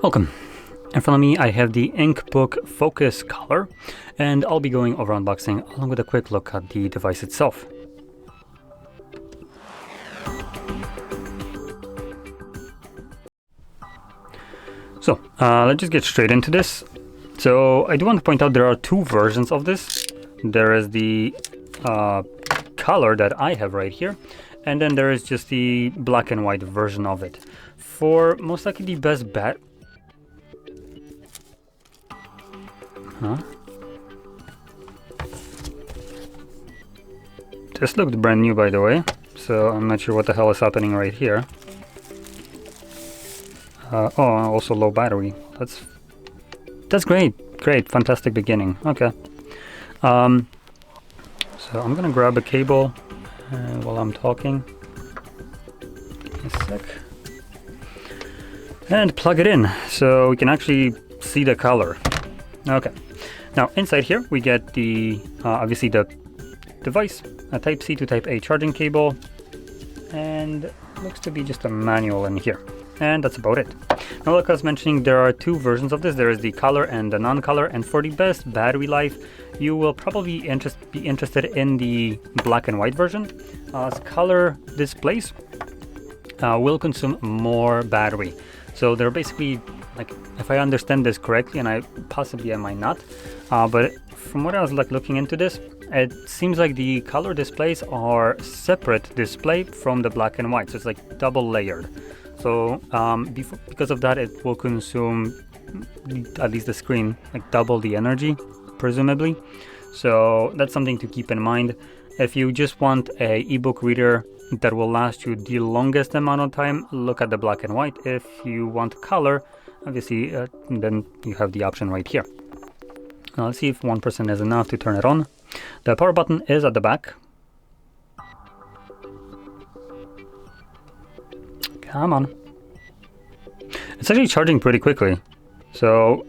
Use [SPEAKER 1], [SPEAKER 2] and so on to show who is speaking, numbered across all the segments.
[SPEAKER 1] Welcome. In front of me I have the inkBOOK Focus color, and I'll be going over unboxing along with a quick look at the device itself. So let's just get straight into this. So I do want to point out there are two versions of this. There is the color that I have right here, and then there is just the black and white version of it. For most likely the best bet. This looked brand new, by the way, so I'm not sure what the hell is happening right here. Oh, also low battery. That's great, fantastic beginning. Okay. So I'm gonna grab a cable while I'm talking. Give me a sec. And plug it in so we can actually see the color. Okay. Now inside here we get the obviously the device, a Type-C to Type-A charging cable, and looks to be just a manual in here. And that's about it. Now, like I was mentioning, there are two versions of this. There is the color and the non-color, and for the best battery life, you will probably be interested in the black and white version. As color displays will consume more battery. So they're basically, like, if I understand this correctly, and I might not, but from what I was looking into this, it seems like the color displays are separate display from the black and white, so it's like double layered. So because of that, it will consume, at least the screen, like double the energy, presumably. So that's something to keep in mind. If you just want a ebook reader that will last you the longest amount of time, look at the black and white. If you want color, obviously, then you have the option right here. Now let's see if 1% is enough to turn it on. The power button is at the back. Come on. It's actually charging pretty quickly. So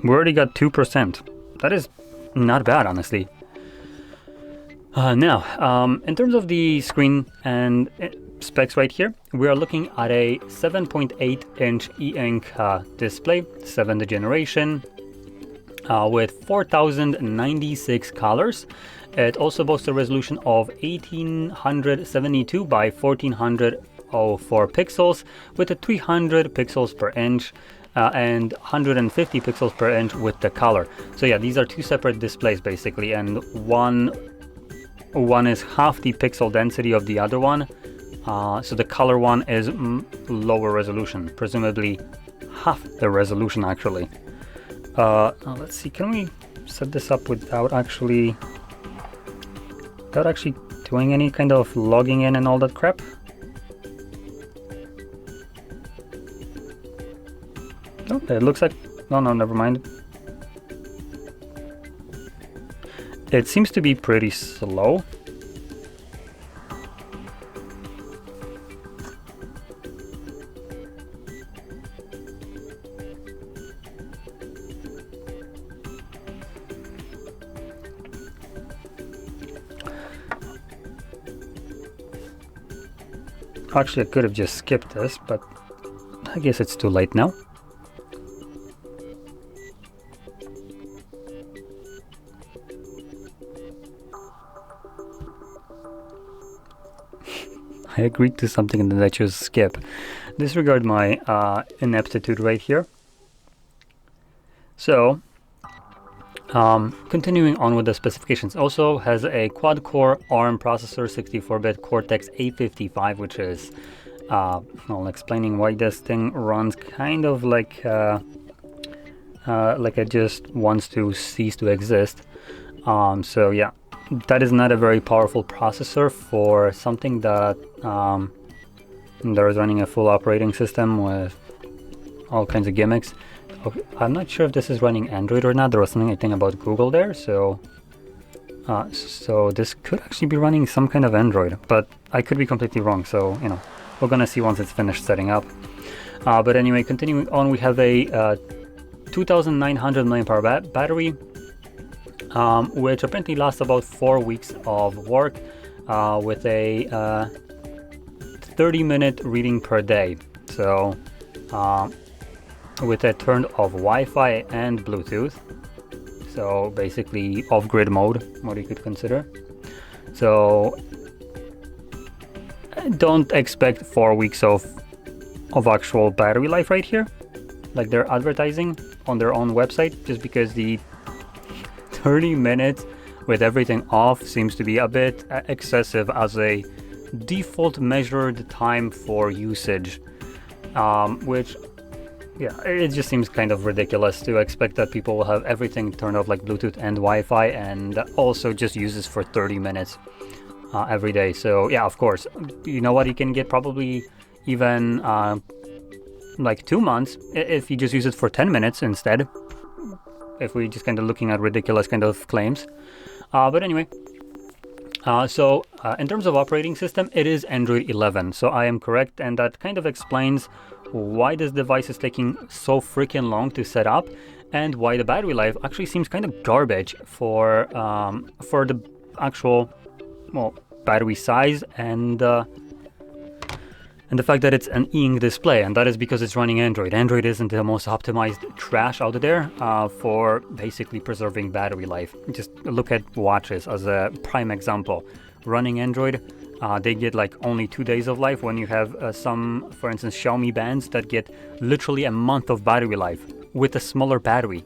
[SPEAKER 1] we already got 2%. That is not bad, honestly. Now, in terms of the screen and specs right here, we are looking at a 7.8-inch e-ink display, 7th generation, with 4096 colors. It also boasts a resolution of 1872 by 1404 pixels with a 300 pixels per inch and 150 pixels per inch with the color. So yeah, these are two separate displays basically, and one is half the pixel density of the other one. So the color one is lower resolution, presumably half the resolution actually. Let's see, can we set this up without actually doing any kind of logging in and all that crap? Oh, it looks like, no, never mind. It seems to be pretty slow. Actually, I could have just skipped this, but I guess it's too late now. I agreed to something and then I chose skip. Disregard my ineptitude right here. So, continuing on with the specifications, also has a quad-core ARM processor, 64-bit Cortex A55, which is, well, explaining why this thing runs kind of like it just wants to cease to exist. So yeah, that is not a very powerful processor for something that is running a full operating system with all kinds of gimmicks. Okay, I'm not sure if this is running Android or not. There was something I think about Google there, so this could actually be running some kind of Android, but I could be completely wrong. So you know, we're gonna see once it's finished setting up. But anyway, continuing on, we have a 2,900 mAh battery, which apparently lasts about 4 weeks of work, with a 30-minute reading per day. So with a turned off Wi-Fi and Bluetooth. So basically off-grid mode, what you could consider. So don't expect 4 weeks of actual battery life right here, like they're advertising on their own website, just because the 30 minutes with everything off seems to be a bit excessive as a default measured time for usage, which, yeah, it just seems kind of ridiculous to expect that people will have everything turned off, like Bluetooth and Wi-Fi, and also just use this for 30 minutes every day. So yeah, of course, you know what, you can get probably even like 2 months if you just use it for 10 minutes instead, if we just kind of looking at ridiculous kind of claims. But anyway, so in terms of operating system, it is Android 11, so I am correct, and that kind of explains why this device is taking so freaking long to set up, and why the battery life actually seems kind of garbage for the actual, well, battery size and the fact that it's an e-ink display, and that is because it's running Android. Android isn't the most optimized trash out there for basically preserving battery life. Just look at watches as a prime example. Running Android, they get like only 2 days of life, when you have some, for instance, Xiaomi bands that get literally a month of battery life with a smaller battery.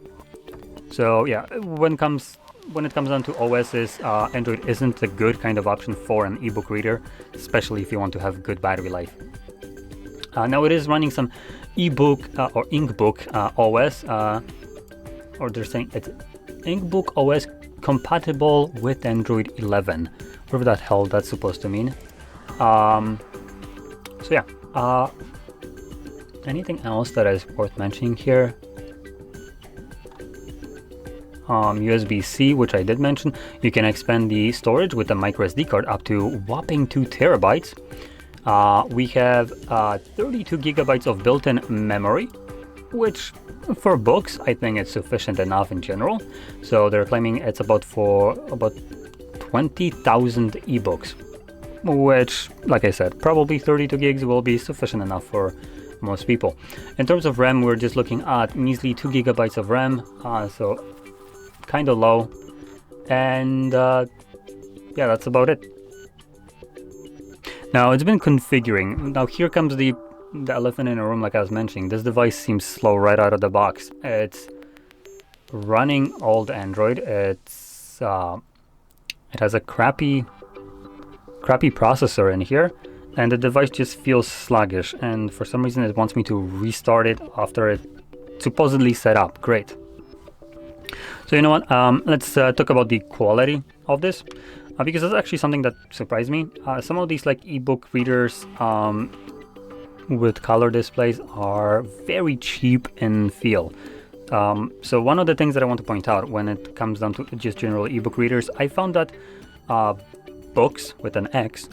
[SPEAKER 1] So yeah, when it comes down to OSs, Android isn't a good kind of option for an ebook reader, especially if you want to have good battery life. Now it is running some ebook or inkBOOK OS, or they're saying it's inkBOOK OS compatible with Android 11, whatever that hell that's supposed to mean. So yeah, anything else that is worth mentioning here? USB-C, which I did mention. You can expand the storage with a micro SD card up to whopping 2 terabytes. We have 32 gigabytes of built-in memory, which for books I think it's sufficient enough in general. So they're claiming it's about 20,000 ebooks, which, like I said, probably 32 gigs will be sufficient enough for most people. In terms of RAM, we're just looking at measly 2 gigabytes of RAM, so kind of low, and yeah, that's about it. Now it's been configuring. Now here comes the elephant in the room, like I was mentioning. This device seems slow right out of the box. It's running old Android. It's it has a crappy processor in here, and the device just feels sluggish, and for some reason it wants me to restart it after it supposedly set up. Great. So you know what, let's talk about the quality of this, because that's actually something that surprised me. Some of these like ebook readers with color displays are very cheap in feel. So one of the things that I want to point out when it comes down to just general ebook readers, I found that Books with an X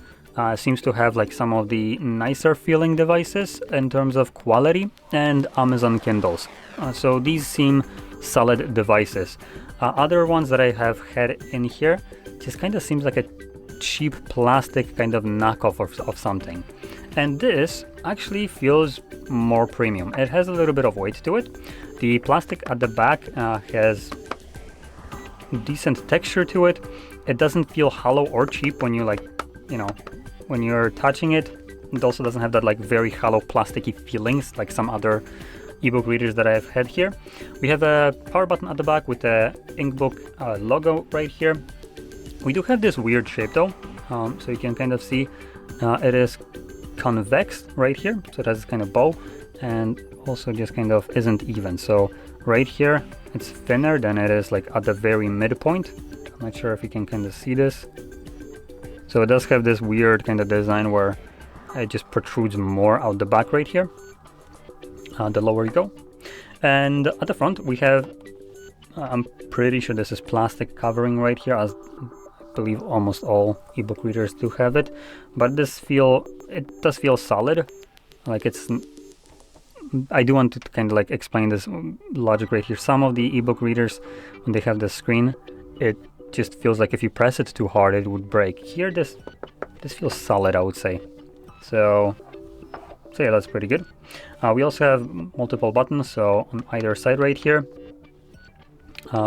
[SPEAKER 1] seems to have like some of the nicer feeling devices in terms of quality, and Amazon Kindles. So these seem solid devices. Other ones that I have had in here just kind of seems like a cheap plastic kind of knockoff of something, and this actually feels more premium. It has a little bit of weight to it. The plastic at the back has decent texture to it. It doesn't feel hollow or cheap when you when you're touching it. It also doesn't have that like very hollow plasticky feelings like some other ebook readers that I've had here. We have a power button at the back with the inkBOOK logo right here. We do have this weird shape though, so you can kind of see it is convex right here, so it has this kind of bow, and also just kind of isn't even. So right here it's thinner than it is like at the very midpoint. I'm not sure if you can kind of see this. So it does have this weird kind of design where it just protrudes more out the back right here, the lower you go. And at the front we have, I'm pretty sure this is plastic covering right here, as I believe almost all ebook readers do have it, but it does feel solid. Like it's, I do want to kind of like explain this logic right here. Some of the ebook readers, when they have the screen, it just feels like if you press it too hard it would break. Here this feels solid, I would say. So So yeah, that's pretty good. We also have multiple buttons, so on either side right here,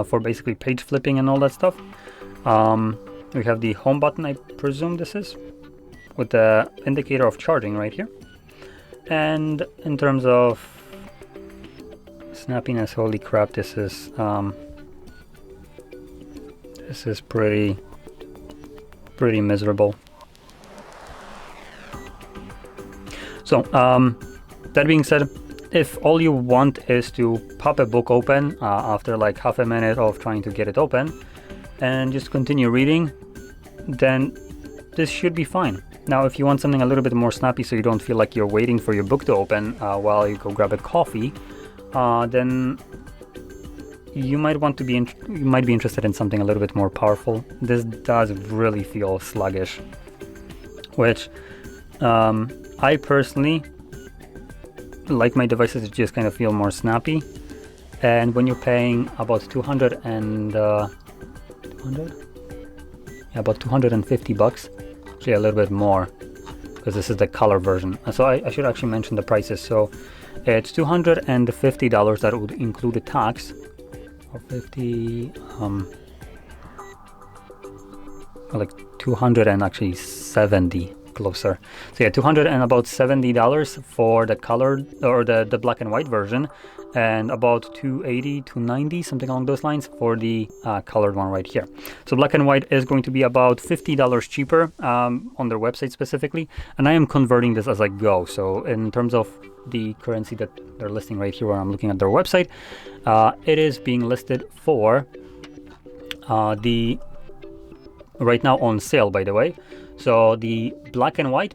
[SPEAKER 1] for basically page flipping and all that stuff. We have the home button, I presume this is, with the indicator of charging right here. And in terms of snappiness, holy crap, this is pretty miserable. So that being said, if all you want is to pop a book open after like half a minute of trying to get it open and just continue reading, then this should be fine. Now, if you want something a little bit more snappy so you don't feel like you're waiting for your book to open while you go grab a coffee, then you might be interested in something a little bit more powerful. This does really feel sluggish, which I personally like my devices to just kind of feel more snappy. And when you're paying about about 250 bucks, actually a little bit more, because this is the color version. So I should actually mention the prices. So it's $250. That would include a tax, or 50, like 200 and actually 70 closer. So yeah, $270 for the colored or the black and white version, and about 280 to 90, something along those lines, for the colored one right here. So black and white is going to be about $50 cheaper on their website specifically, and I am converting this as I go. So in terms of the currency that they're listing right here, where I'm looking at their website, it is being listed for the right now on sale, by the way. So the black and white,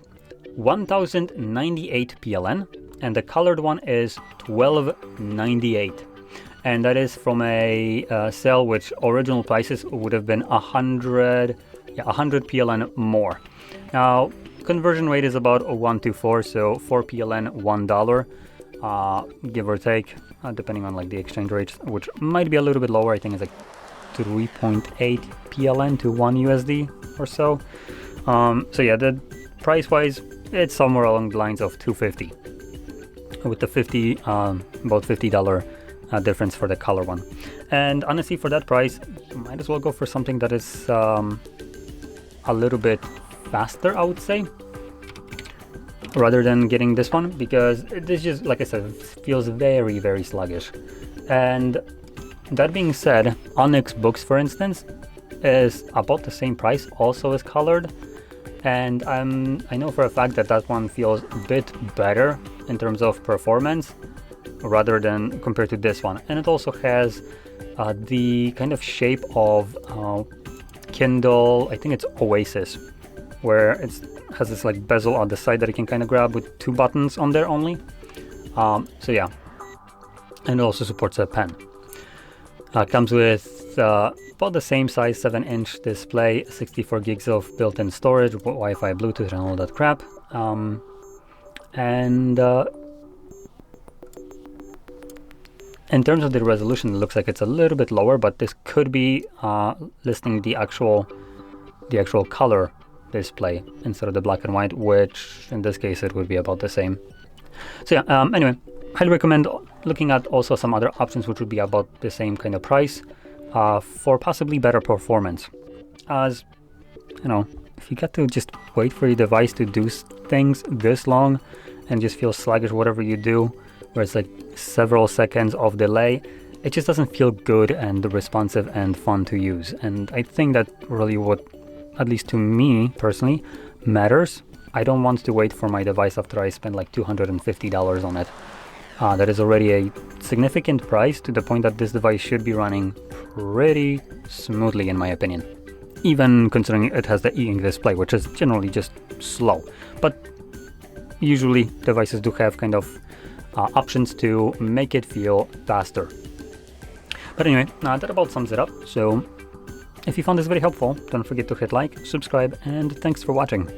[SPEAKER 1] 1098 PLN, and the colored one is 1298, and that is from a sale which original prices would have been 100 PLN more. Now conversion rate is about 1 to 4, so 4 PLN $1, give or take, depending on like the exchange rates, which might be a little bit lower. I think it's like 3.8 PLN to 1 USD or so. So yeah, the price wise, it's somewhere along the lines of 250, with the about $50 difference for the color one. And honestly, for that price, you might as well go for something that is a little bit faster, I would say, rather than getting this one, because this just, like I said, feels very, very sluggish. And that being said, inkBOOK, for instance, is about the same price, also is colored, and I know for a fact that that one feels a bit better in terms of performance rather than compared to this one. And it also has the kind of shape of Kindle, I think it's Oasis, where it has this like bezel on the side that you can kind of grab with 2 buttons on there only. So yeah, and it also supports a pen. Comes with about the same size 7-inch display, 64 gigs of built-in storage, Wi-Fi, Bluetooth, and all that crap. And in terms of the resolution, it looks like it's a little bit lower, but this could be listing the actual color display instead of the black and white, which in this case it would be about the same. So yeah, anyway, highly recommend looking at also some other options which would be about the same kind of price for possibly better performance. As you know, if you get to just wait for your device to do things this long and just feel sluggish whatever you do, where it's like several seconds of delay, it just doesn't feel good and responsive and fun to use. And I think that really what, at least to me personally, matters. I don't want to wait for my device after I spend like $250 on it. That is already a significant price, to the point that this device should be running pretty smoothly in my opinion, even considering it has the e-ink display, which is generally just slow. But usually devices do have kind of options to make it feel faster. But anyway, that about sums it up. So if you found this very helpful, don't forget to hit like, subscribe, and thanks for watching.